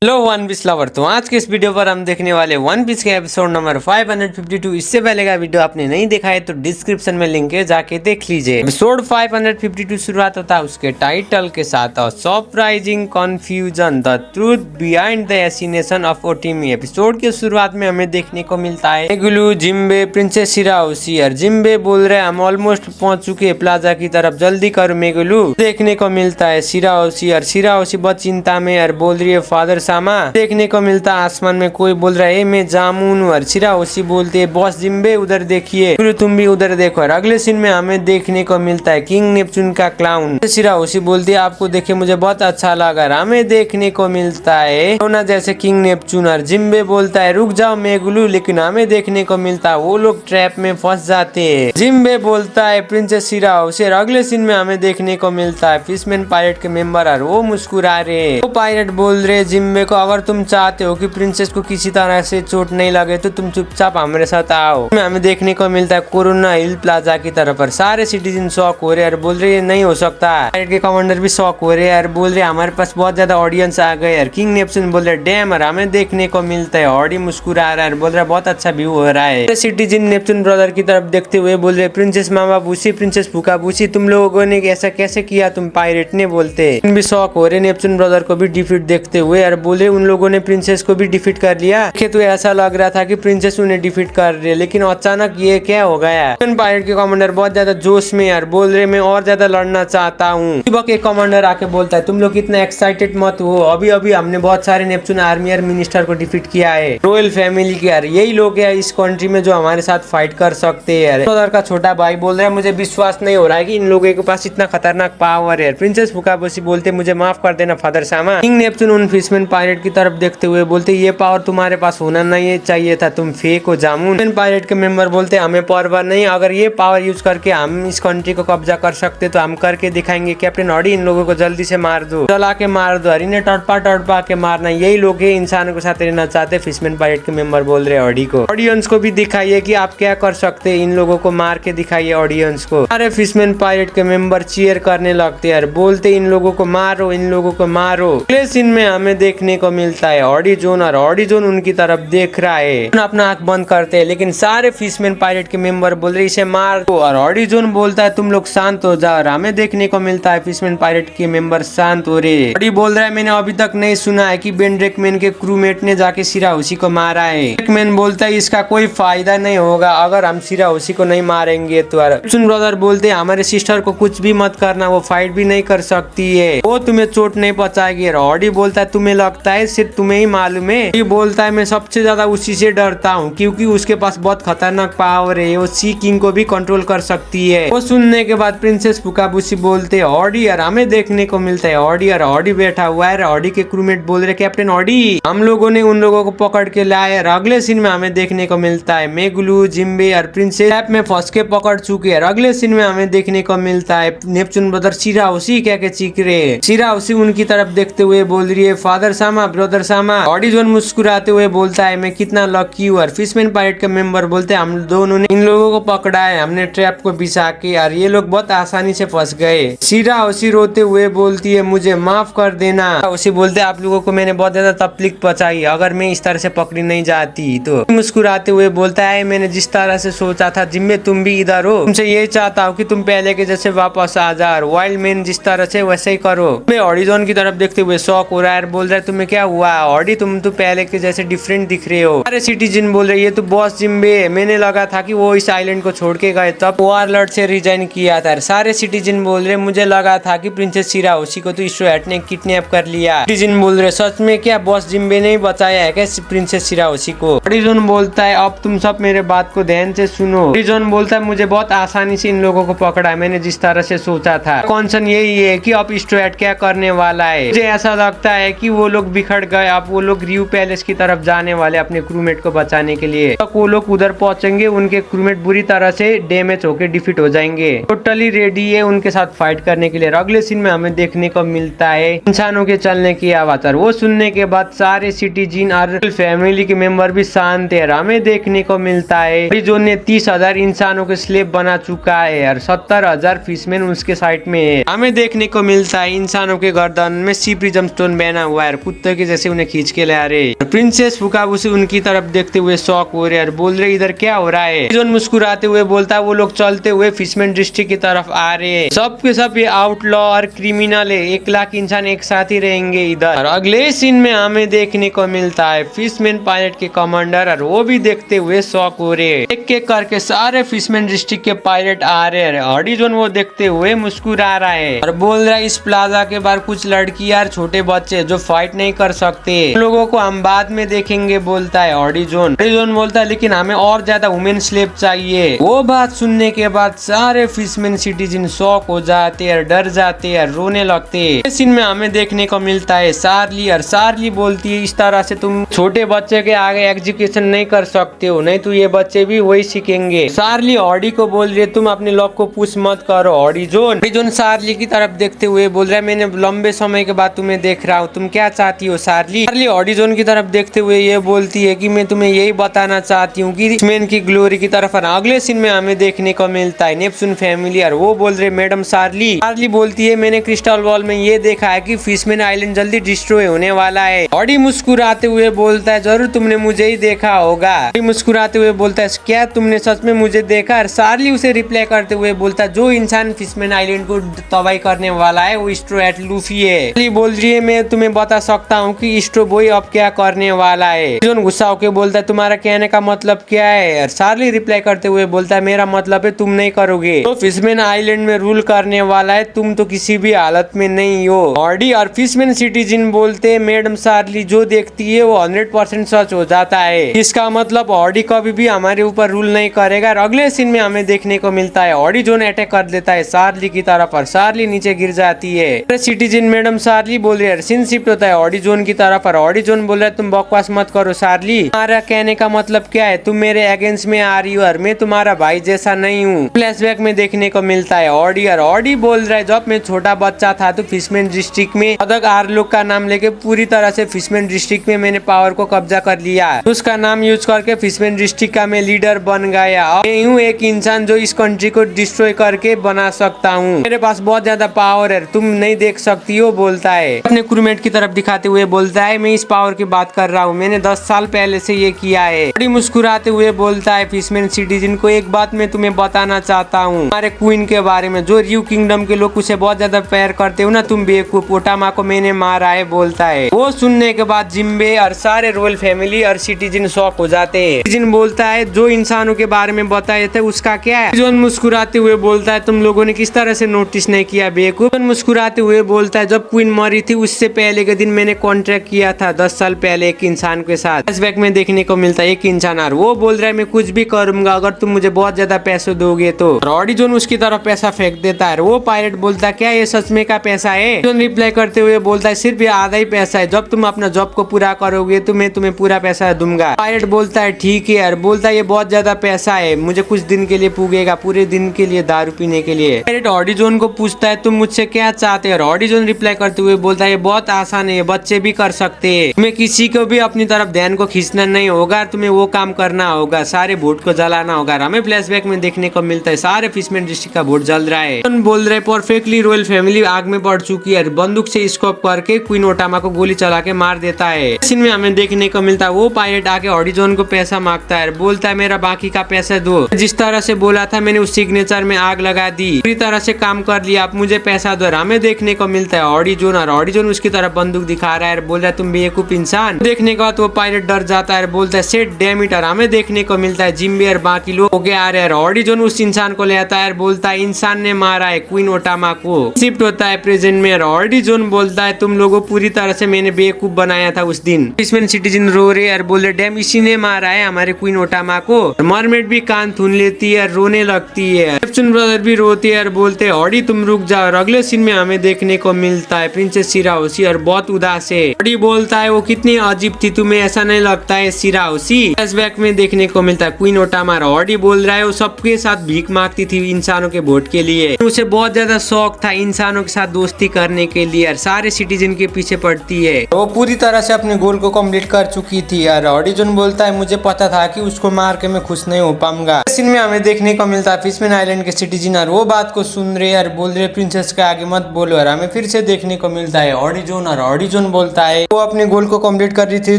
Hello one piece lover. तो आज के इस वीडियो पर हम देखने वाले वन पीस के एपिसोड नंबर 552। इससे पहले का वीडियो आपने नहीं देखा है तो डिस्क्रिप्शन में लिंक है, जाके देख लीजिए। एपिसोड 552 शुरुआत होता है उसके टाइटल के साथ, surprising confusion the truth behind the assassination of ओटिमी। एपिसोड के शुरुआत में हमें देखने को मिलता है मेगुलू, जिम्बे, प्रिंसेस शिराओशी और जिम्बे बोल रहे हैं हम ऑलमोस्ट पहुंच चुके हैं प्लाजा की तरफ, जल्दी करो मेगुलू। देखने को मिलता है शिराओशी और शिराओशी बहुत चिंता में और बोल रही है फादर सामा। देखने को मिलता है आसमान में कोई बोल रहा है मैं जामुन हूँ और शिराओशी बोलते है बॉस जिम्बे उधर देखिए, फिर तुम भी उधर देखो। और अगले सीन में हमें देखने को मिलता है किंग नेपच्यून का क्लाउन। शिराओशी बोलती है आपको देखे मुझे बहुत अच्छा लगा। हमें देखने को मिलता है रोना जैसे किंग नेपच्यून और जिम्बे बोलता है रुक जाओ मेगुलू, लेकिन हमें देखने को मिलता है वो लोग ट्रैप में फंस जाते हैं। जिम्बे बोलता है प्रिंसेस शिराओशी। और अगले सीन में हमें देखने को मिलता है फिशमैन पायरेट के मेंबर और वो मुस्कुरा रहे। वो पायरेट बोल रहे जिम्बे को अगर तुम चाहते हो कि प्रिंसेस को किसी तरह से चोट नहीं लगे तो तुम चुपचाप हमारे साथ आओ। हमें देखने को मिलता है कोरोना हिल प्लाजा की तरफ पर सारे सिटीजन शॉक हो रहे हैं और बोल रहे नहीं हो सकता। पायरेट के कमांडर भी शॉक हो रहे हैं और बोल रहे हमारे पास बहुत ज्यादा ऑडियंस आ गए। और किंग नेपच्यून बोल रहे डैम। और हमें देखने को मिलता है ऑडी मुस्कुरा रहा है और बोल रहा है बहुत अच्छा व्यू हो रहा है। सिटीजन नेपच्यून ब्रदर की तरफ देखते हुए बोल रहे प्रिंसेस मामा बूसी, प्रिंसेस फूका बूसी, तुम लोगों ने ऐसा कैसे किया, तुम पायरेट ने बोलते भी शॉक हो रहे नेपच्यून ब्रदर को भी डिफीट देखते हुए और बोले उन लोगों ने प्रिंसेस को भी डिफीट कर लिया। तो ऐसा लग रहा था कि प्रिंसेस उन्हें डिफीट कर रही है, लेकिन अचानक ये क्या हो गया। पायरेट के कमांडर बहुत ज्यादा जोश में यार बोल रहे मैं और ज्यादा लड़ना चाहता हूँ। के कमांडर आके बोलता है तुम लोग इतना एक्साइटेड मत हो, अभी अभी हमने बहुत सारे नेपच्यून आर्मी और मिनिस्टर को डिफीट किया है, रॉयल फैमिली के यार यही लोग है इस कंट्री में जो हमारे साथ फाइट कर सकते हैं। का छोटा भाई बोल रहा है मुझे विश्वास नहीं हो रहा है कि इन लोगों के पास इतना खतरनाक पावर है। प्रिंसेस फुकाबोशी बोलते मुझे माफ कर देना फादर सामा। किंग नेपच्यून उन फिशमैन पायरेट की तरफ देखते हुए बोलते ये पावर तुम्हारे पास होना नहीं चाहिए था, तुम फेक हो जामुन। पायरेट के मेंबर बोलते हमें पावर नहीं, अगर ये पावर यूज करके हम इस कंट्री को कब्जा कर सकते तो हम करके दिखाएंगे। कैप्टन ऑडी इन लोगों को जल्दी से मार दो, चला के मार दो, इन्हें टड़पा के मारना, यही लोग है इंसानों के साथ रहना चाहते। फिशमैन पायरेट के मेंबर बोल रहे ऑडी को ऑडियंस को भी दिखाइए कि आप क्या कर सकते हैं, इन लोगों को मार के दिखाइए ऑडियंस को। अरे फिशमैन पायरेट के मेंबर चीयर करने लगते हैं, बोलते इन लोगों को मारो, इन लोगों को मारो। अगले सीन में हमें देखने को मिलता है ऑडी जोन और ऑडी जोन उनकी तरफ देख रहा है, अपना आंख बंद करते हैं, लेकिन सारे फिशमैन पायरेट के मेंबर बोल रहे इसे मार दो। और ऑडी जोन बोलता है तुम लोग शांत हो जाओ। हमें देखने को मिलता है फिशमैन पायरेट के मेंबर शांत हो रहे। ऑडी बोल रहा है मैंने अभी तक नहीं सुना है कि बेन ड्रेकमैन के क्रूमेट ने जाके शिराओशी को मारा है। ड्रेकमैन बोलता है इसका कोई फायदा नहीं होगा अगर हम शिराओशी को नहीं मारेंगे तो। ब्रदर बोलते हमारे सिस्टर को कुछ भी मत करना, वो फाइट भी नहीं कर सकती है, वो तुम्हें चोट नहीं पहुंचाएगी। ऑडी बोलता है तुम्हें लगता है सिर्फ तुम्हें ही मालूम है। ये बोलता है मैं सबसे ज्यादा उसी से डरता हूँ क्योंकि उसके पास बहुत खतरनाक पावर है, वो सी किंग को भी कंट्रोल कर सकती है। वो सुनने के बाद प्रिंसेस फुकाबुशी बोलते ऑडी और हमें देखने को मिलता है ऑडी और ऑडी बैठा हुआ है। ऑडी के क्रूमेट बोल रहे कैप्टन ऑडी हम लोगों ने उन लोगों को पकड़ के लाए। अगले सीन में हमें देखने को मिलता है मेगुलू, जिम्बे और प्रिंसेस ट्रैप में फंस के पकड़ चुके हैं। अगले सीन में हमें देखने को मिलता है नेपच्यून ब्रदर शिराओशी क्या के चीख रहे। शिराओशी उनकी तरफ देखते हुए बोल रही है फादर सामा, ब्रदर सामा। ऑडी जोन मुस्कुराते हुए बोलता है मैं कितना लकी हूँ। और फिशमैन पायरेट के मेंबर बोलते हैं हम दोनों ने इन लोगों को पकड़ा है, हमने ट्रैप को बिछा के, और ये लोग बहुत आसानी से फंस गए। शिराओशी रोते हुए बोलती है मुझे माफ कर देना। शिराओशी बोलते आप लोगों को मैंने बहुत ज्यादा तकलीफ पहुंचाई, अगर मैं इस तरह से पकड़ी नहीं जाती तो। मुस्कुराते हुए बोलता है मैंने जिस तरह से सोचा था जिम्मे तुम भी इधर हो, तुमसे ये चाहता हूँ कि तुम पहले के जैसे वापस आ जाओ, वाइल्ड मैन जिस तरह से वैसे ही करो। मैं ऑडी जोन की तरफ देखते हुए शौक हो रहा है, बोल रहा है तुम्हें क्या हुआ ऑडी, तुम तो पहले के जैसे डिफरेंट दिख रहे हो। सारे सिटीजन बोल रहे ये तो बॉस जिम्बे है, मैंने लगा था कि वो इस आइलैंड को छोड़ के गए तब वारलॉर्ड से रिजाइन किया था। सारे सिटीजन बोल रहे मुझे लगा था कि प्रिंसेस शिराओशी को तो स्ट्रो ने किडनैप कर लिया। सिटीजन बोल रहे सच में क्या बॉस जिम्बे ने बचाया है क्या प्रिंसेस शिराओशी को। ऑडिजन बोलता है अब तुम सब मेरे बात को ध्यान से सुनो। ऑडिजन बोलता है मुझे बहुत आसानी से इन लोगों को पकड़ा, मैंने जिस तरह से सोचा था। कॉन्सन यही है कि अब स्ट्रो क्या करने वाला है, मुझे ऐसा लगता है कि वो लोग बिखर गए, अब वो लोग रियू पैलेस की तरफ जाने वाले अपने क्रूमेट को बचाने के लिए। तो वो लोग उधर पहुंचेंगे, उनके क्रूमेट बुरी तरह से डैमेज होकर डिफीट हो जाएंगे, टोटली रेडी है उनके साथ फाइट करने के लिए। अगले सीन में हमें देखने को मिलता है इंसानों के चलने की आवाज, और वो सुनने के बाद सारे सिटीजन और फैमिली के मेंबर भी शांत है। हमें देखने को मिलता है जो ने 30,000 इंसानों के स्लेब बना चुका है और 70,000 फिशमैन उसके साइड में है। हमें देखने को मिलता है इंसानों के गर्दन में सी प्रिज्म स्टोन बना हुआ है, कुत्ते के जैसे उन्हें खींच के ला रहे। प्रिंसेस फुकाबुशी उनकी तरफ देखते हुए शॉक हो रहे और बोल रहे इधर क्या हो रहा है। जोन मुस्कुराते हुए बोलता है वो लोग चलते हुए फिशमैन डिस्ट्रिक्ट की तरफ आ रहे हैं। सब के सब ये आउटलॉ और क्रिमिनल है, 1 लाख इंसान एक साथ ही रहेंगे इधर। और अगले सीन में हमें देखने को मिलता है फिशमैन पायलट के कमांडर और वो भी देखते हुए शॉक हो रहे हैं। एक एक करके सारे फिशमैन डिस्ट्रिक्ट के पायलट आ रहे हैं। हॉडी जोन वो देखते हुए मुस्कुरा रहा है और बोल रहा है इस प्लाजा के बाहर कुछ लड़कियां और छोटे बच्चे जो फाइट नहीं कर सकते, उन लोगों को हम बाद में देखेंगे बोलता है हॉडी जोन। हॉडी जोन बोलता है लेकिन हमें और ज्यादा वुमेन स्लेव चाहिए। वो बात सुनने के बाद सारे फिशमैन सिटीजन शॉक हो जाते हैं, डर जाते हैं, रोने लगते हैं। इस सीन में हमें देखने को मिलता है चार्ली और चार्ली बोलती है इस तरह से तुम छोटे बच्चे के आगे एग्जीक्यूशन नहीं कर सकते हो, नहीं तो ये बच्चे भी वही सीखेंगे। चार्ली हॉडी को बोल रही है तुम अपने लॉक को पुश मत करो। हॉडी जोन चार्ली की तरफ देखते हुए बोल रहा है मैंने लंबे समय के बाद तुम्हें देख रहा हूँ, तुम क्या चाहती हो चार्ली। चार्ली हॉडी जोन की तरफ देखते हुए ये बोलती है कि मैं तुम्हें यही बताना चाहती हूँ कि फिशमैन की ग्लोरी की तरफ। अगले सीन में हमें देखने को मिलता है नेप्चून फैमिली और वो बोल रहे मैडम चार्ली। चार्ली बोलती है मैंने क्रिस्टल बॉल में ये देखा है कि फिशमैन आइलैंड जल्दी डिस्ट्रॉय होने वाला है। हॉडी मुस्कुराते हुए बोलता है जरूर तुमने मुझे ही देखा होगा। हॉडी मुस्कुराते हुए बोलता है क्या तुमने सच में मुझे देखा। चार्ली उसे रिप्लाई करते हुए बोलता है जो इंसान फिशमैन आइलैंड को तबाही करने वाला है वो स्ट्रो एट लूफी है। चार्ली बोल रही है मैं तुम्हें बता सकता हूँ कि स्ट्रो बॉय अब क्या करने वाला है। जोन गुस्सा होकर बोलता है तुम्हारा कहने का मतलब क्या है। चार्ली रिप्लाई करते हुए बोलता है मेरा मतलब है तुम नहीं करोगे, तो फिशमैन आइलैंड में रूल करने वाला है, तुम तो किसी भी हालत में नहीं हो। हॉडी और फिशमैन सिटीजन बोलते हैं मैडम चार्ली जो देखती है वो 100% सच हो जाता है, इसका मतलब हॉडी कभी भी हमारे ऊपर रूल नहीं करेगा। और अगले सीन में हमें देखने को मिलता है हॉडी जोन अटैक कर देता है चार्ली की तरफ और चार्ली नीचे गिर जाती है। सिटीजन मैडम चार्ली बोल रही है सीन शिफ्ट होता है हॉडी जोन की तरफ और हॉडी जोन बोल रहा है तुम बकवास मत करो चार्ली, तुम्हारा कहने का मतलब क्या है, तुम मेरे अगेंस्ट में आ रही हो और मैं तुम्हारा भाई जैसा नहीं हूँ। फ्लैशबैक में देखने को मिलता है हॉडी और हॉडी बोल रहा है जब मैं छोटा बच्चा था तो फिशमैन डिस्ट्रिक्ट में अदक आर्लोक का नाम लेके पूरी तरह से फिशमैन डिस्ट्रिक्ट में मैंने पावर को कब्जा कर लिया, उसका नाम यूज करके फिशमैन डिस्ट्रिक्ट का मैं लीडर बन गया। मैं हूँ एक इंसान जो इस कंट्री को डिस्ट्रॉय करके बना सकता हूँ, मेरे पास बहुत ज्यादा पावर है, तुम नहीं देख सकती हो बोलता है। अपने क्रूमेट की तरफ दिखाते हुए बोलता है मैं इस पावर की बात कर रहा हूँ, मैंने 10 साल पहले से ये किया है। हॉडी मुस्कुराते हुए बोलता है फिशमैन सिटीजन को एक बात मैं तुम्हें बताना चाहता हूँ हमारे क्वीन के बारे में, जो रियू किंगडम के लोग उसे बहुत ज्यादा प्यार करते हो ना, तुम बेवकूफ, ओटामा को मैंने मारा है बोलता है। वो सुनने के बाद जिम्बे और सारे रॉयल फैमिली और सिटीजन शॉक हो जाते हैं। सिटीजन बोलता है जो इंसानों के बारे में बताए थे उसका क्या है। जोन मुस्कुराते हुए बोलता है तुम लोगों ने किस तरह से नोटिस नहीं किया बेवकूफ। मुस्कुराते हुए बोलता है जब क्वीन मरी थी उससे पहले के दिन मैंने कॉन्ट्रैक्ट किया था 10 साल पहले एक इंसान के साथ। फ्लैशबैक में देखने को मिलता है एक इंसान और वो बोल रहा है मैं कुछ भी करूंगा अगर तुम मुझे बहुत ज्यादा पैसे दोगे तो। हॉडी जोन उसकी तरफ पैसा फेंक देता है। वो पायलट बोलता है क्या ये सच में का पैसा है। जोन रिप्लाई करते हुए बोलता है सिर्फ ये आधा ही पैसा है, जब तुम अपना जॉब को पूरा करोगे तो मैं तुम्हें पूरा पैसा दूंगा। पायलट बोलता है ठीक है यार, बोलता है ये बहुत ज्यादा पैसा है, मुझे कुछ दिन के लिए पुगेगा, पूरे दिन के लिए दारू पीने के लिए। पायलट हॉडी जोन को पूछता है तुम मुझसे क्या चाहते हो। हॉडी जोन रिप्लाई करते हुए बोलता है ये बहुत आसान है, बच्चे भी कर सकते हैं, तुम्हें किसी को भी अपनी तरफ ध्यान को खींचना नहीं होगा, तुम्हें वो काम करना होगा, सारे बोट को जलाना होगा। हमें फ्लैशबैक में देखने को मिलता है सारे फिशमैन डिस्ट्रिक्ट का बोट जल रहा है। बोल रहे परफेक्टली रॉयल फैमिली आग में बढ़ चुकी है, बंदूक से स्कोप करके क्वीन ओटामा को गोली चला के मार देता है। सीन में हमें देखने को मिलता है वो पायलट आके हॉडी जोन को पैसा मांगता है, बोलता है मेरा बाकी का पैसा दो, जिस तरह से बोला था मैंने उस सिग्नेचर में आग लगा दी, पूरी तरह से काम कर लिया, आप मुझे पैसा दो। हमें देखने को मिलता है हॉडी जोन और हॉडी जोन उसकी तरफ बंदूक दिखा रहा है, बोल रहा है तुम बेवकूफ इंसान। देखने के बाद वो पायलट डर जाता है, बोलता है सेट डैम इट। और हमें देखने को मिलता है जिम्बे और बाकी लोग ओके आ रहे हैं। हॉडी जोन उस इंसान को लेता है, बोलता है इंसान ने मारा है क्वीन ओटामा को। शिफ्ट होता है प्रेजेंट में। हॉडी जोन बोलता है तुम लोगों पूरी तरह से मैंने बेवकूफ बनाया था उस दिन। फिशमैन सिटीजन रो रहे और बोल रहे डैम इसी ने मारा है हमारे क्वीन ओटामा को। मरमेड भी कान थून लेती है, रोने लगती है। नेप्चून ब्रदर भी रोते हैं और बोलते हैं हॉडी तुम रुक जाओ। और अगले सीन में हमें देखने को मिलता है प्रिंसेस शिराओशी और बहुत उदास है। हॉडी बोलता है वो कितनी अजीब थी, तुम्हें ऐसा नहीं लगता है शिराओशी। फ्लैशबैक में देखने को मिलता है क्वीन ओटामा। हॉडी बोल रहा है वो सबके साथ भीख मांगती थी इंसानों के वोट के लिए, उसे बहुत ज्यादा शौक था इंसानों के साथ दोस्ती करने के लिए और सारे सिटीजन के पीछे पड़ती है। वो पूरी तरह से अपने गोल को कंप्लीट कर चुकी थी। और हॉडी जोन बोलता है मुझे पता था कि उसको मार के मैं खुश नहीं हो पाऊंगा। सीन में हमें देखने को मिलता है फिशमैन आइलैंड के सिटीजन और वो बात को सुन रहे और बोल रहे प्रिंसेस के आगे मत बोलो। और हमें फिर से देखने को मिलता है हॉडी जोन ऑडिजोन बोलता है वो अपने गोल को कंप्लीट कर रही थी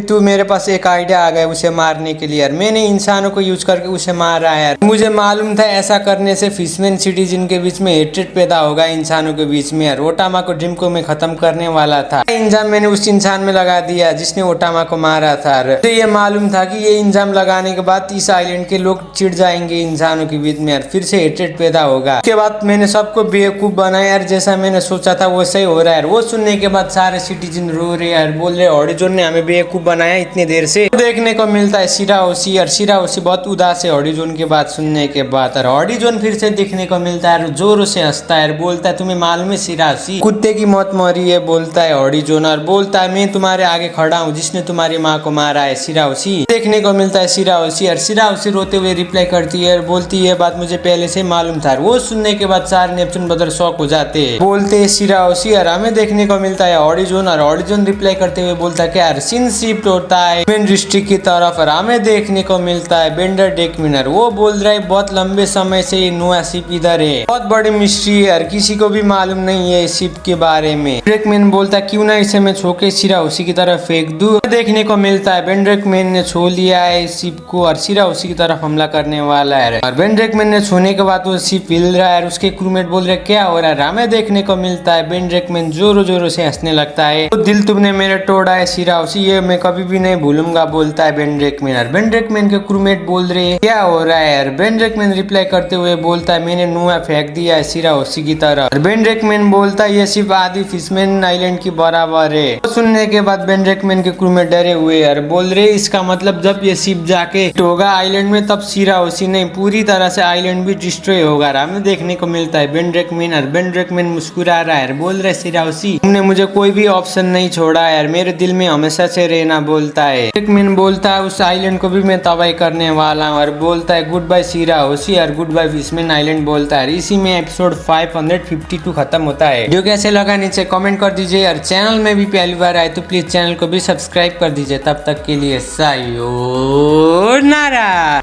तो मेरे पास एक आइडिया आ गया उसे मारने के लिए यार। मैंने इंसानों को यूज करके उसे मारा है यार। मुझे मालूम था ऐसा करने से फिशमैन सिटीजन के बीच में हेट्रेड पैदा होगा इंसानों के बीच में यार। ओटामा को ड्रीम को मैं खत्म करने वाला था। इंजाम मैंने उस इंसान में लगा दिया जिसने ओटामा को मारा था। तो ये मालूम था कि ये इंजाम लगाने के बाद इस आइलैंड के लोग चिढ़ जाएंगे इंसानों के बीच में यार, फिर से हेट्रेड पैदा होगा। उसके बाद मैंने सबको बेवकूफ बनाया यार, जैसा मैंने सोचा था वैसा ही हो रहा है। वो सुनने के बाद सारे सिटीजन रो रहे यार, बोल रहे ऑडिजोन ने हमें बेवकूफ बनाया इतने देर से। देखने को मिलता है शिराओशी और शिराओशी बहुत उदास है ऑडिजोन की बात सुनने के बाद। और ऑडिजोन फिर से देखने को मिलता है जोरों से हंसता है, बोलता है तुम्हें मालूम है शिराओशी कुत्ते की मौत मरी है, बोलता है ऑडिजोन। और बोलता है मैं तुम्हारे आगे खड़ा हूँ जिसने तुम्हारी माँ को मारा है शिराओशी। देखने को मिलता है शिराओशी और शिराओशी रोते हुए रिप्लाई करती है और बोलती है बात मुझे पहले से मालूम था। वो सुनने के बाद सारे नेपच्यून ब्रदर शॉक हो जाते हैं, बोलते हैं शिराओशी। और हमें देखने को मिलता है ऑडिजोन और ऑडिजोन रिप्लाई करते हुए बोलता है क्या सिन शिफ्ट होता है मेन डिस्ट्रिक्ट की तरफ। और हमें देखने को मिलता है बेंडर डेकमिनर, वो बोल रहा है बहुत लंबे समय से ये नोआ शिप इधर है, बहुत बड़ी मिस्ट्री है, किसी को भी मालूम नहीं है शिप के बारे में। डेकमिन बोलता है क्यों ना इसे मैं छोके शिराओशी की तरफ फेंक दूं। देखने को मिलता है बेंड्रेकमैन ने छू लिया है शिप को और शिराओशी की तरफ हमला करने वाला है। और बेंड्रेकमैन ने छूने के बाद वो शिप हिल रहा है और उसके क्रूमेट बोल रहे क्या हो रहा है। हमें देखने को मिलता है बेंड्रेकमैन जोरों जोरों से हंसने लगता है, तो दिल तुमने मेरा तोड़ा है शिराओशी, ये मैं कभी भी नहीं भूलूंगा, बोलता है बेंड्रेकमैन। और बेंड्रेकमैन के क्रूमेट बोल रहे क्या हो रहा है यार। बेंड्रेकमैन रिप्लाई करते हुए बोलता है मैंने नुआ फेंक दिया है शिराओशी की तरफ। और बेंड्रेकमैन बोलता है ये शिप आदि फिशमैन आइलैंड की बराबर है। तो सुनने के बाद बेंड्रेकमैन के क्रूमेट डरे हुए यार, बोल रहे इसका मतलब जब ये शिप जाके होगा आइलैंड में तब शिराओशी नहीं पूरी तरह से आइलैंड भी डिस्ट्रॉय होगा। हमें देखने को मिलता है बेंड्रेकमैन और बेंड्रेकमैन मुस्कुरा रहा है, बोल रहे शिराओशी तुमने मुझे कोई भी ऑप्शन नहीं छोड़ा यार, मेरे दिल में हमेशा से रहना, बोलता है। बेंड्रेकमैन बोलता है उस आइलैंड को भी मैं तबाही करने वाला हूँ और बोलता है गुड बाय शिराओशी और गुड बाय फिशमैन आइलैंड, बोलता है। इसी में एपिसोड 552 खत्म होता है। जो कैसे लगा नीचे कमेंट कर दीजिए और चैनल में भी पहली बार आए तो प्लीज चैनल को भी सब्सक्राइब कर दीजिए। तब तक के लिए सायोनारा।